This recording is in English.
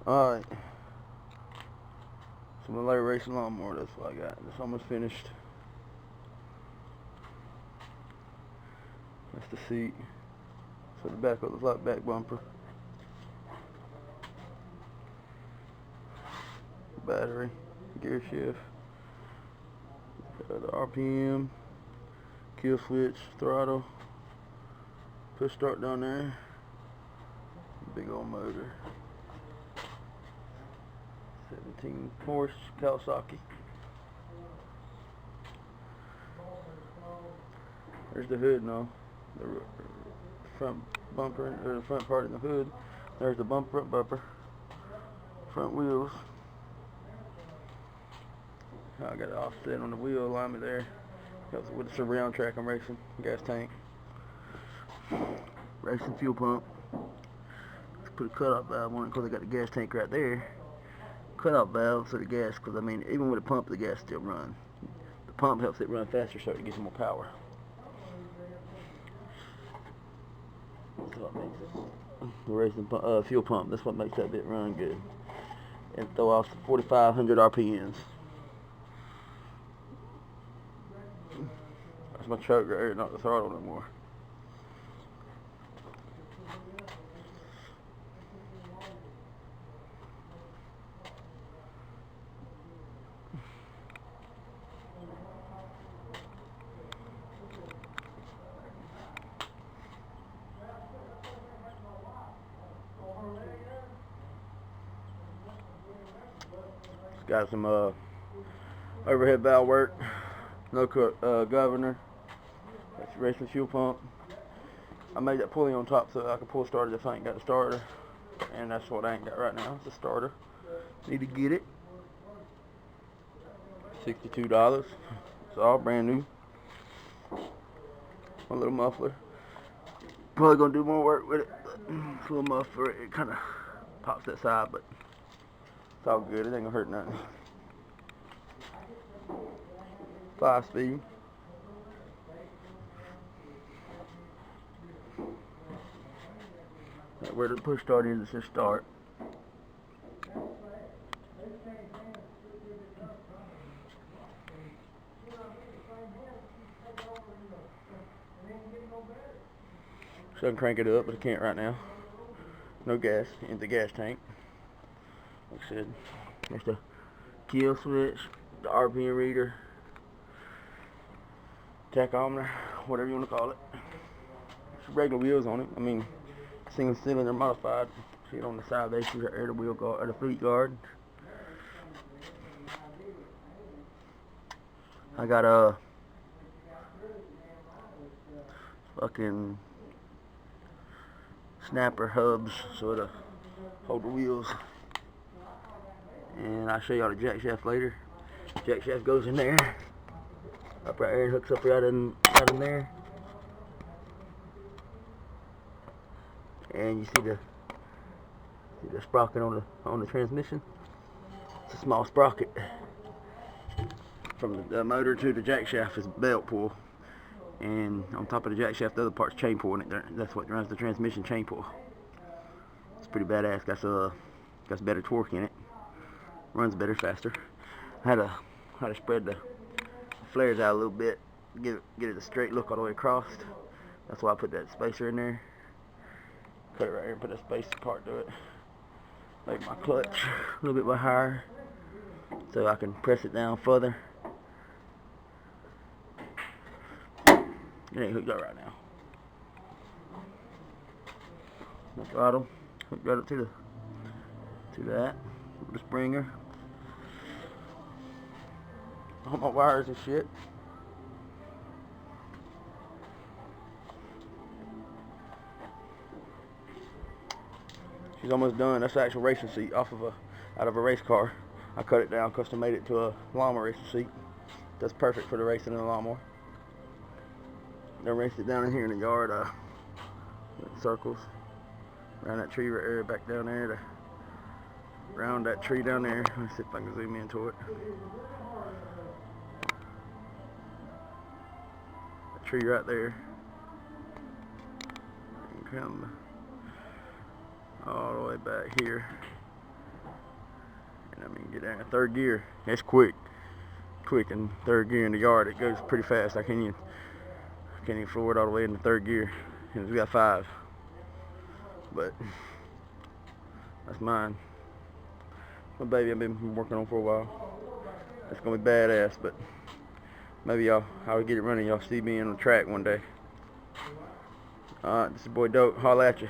Alright. So my light racing lawnmower, that's what I got. It's almost finished. That's the seat. So the back of the flat back bumper. Battery, gear shift, the RPM, kill switch, throttle, push start down there, big old motor, 17 horse Kawasaki. There's the hood now, the front bumper, or the front part of the hood. There's the bumper, front wheels. I got it offset on the wheel alignment there. Helps with the surround track I'm racing. Gas tank. Racing fuel pump. Let's put a cutoff valve on it because I got the gas tank right there. Cutoff valve so the gas, because I mean, even with a pump, the gas still runs. The pump helps it run faster so it gets more power. That's what makes it. The racing fuel pump, that's what makes that bit run good. And throw off 4,500 RPMs. That's my choke right here, not the throttle no more. It's got some overhead valve work, no governor. That's racing fuel pump. I made that pulley on top so I can pull starter if I ain't got a starter, and that's what I ain't got right now. It's a starter. Need to get it. $62. It's all brand new. My little muffler. Probably gonna do more work with it. But little muffler, it kind of pops that side, but it's all good. It ain't gonna hurt nothing. 5-speed. Where the push start is, it says start. So I can crank it up, but I can't right now. No gas in the gas tank. Like I said, there's the kill switch, the RPM reader, tachometer, whatever you want to call it. There's regular wheels on it. I mean, single cylinder modified. See it on the side basically right there, the wheel guard or the fleet guard. I got a fucking snapper hubs so it'll hold the wheels. And I'll show y'all the jack shaft later. Jack shaft goes in there, up right there, and hooks up right in there. And you see the sprocket on the transmission. It's a small sprocket. From the motor to the jack shaft is belt pull, and on top of the jack shaft, the other part's chain pull, and that's what runs the transmission, chain pull. It's pretty badass. Got better torque in it. Runs better, faster. I had to spread the flares out a little bit, get it a straight look all the way across. That's why I put that spacer in there. Cut it right here and put that spacer part to it. Make my clutch a little bit more higher so I can press it down further. It ain't hooked up right now. The throttle hooked right up to that with the springer. All my wires and shit. She's almost done. That's the actual racing seat out of a race car. I cut it down, custom made it to a lawnmower racing seat. That's perfect for the racing in the lawnmower. I raced it down in here in the yard, in circles around that tree right there, back down there, around that tree down there. Let me see if I can zoom into it. That tree right there. And come all the way back here I mean, get down in third gear. It's quick in third gear in the yard. It goes pretty fast. I can't even floor it all the way in the third gear, and it's got 5. But that's mine. My baby I've been working on for a while. It's gonna be badass, but maybe I'll get it running. Y'all see me on the track one day. Alright, this is your boy Dope. Holla at you.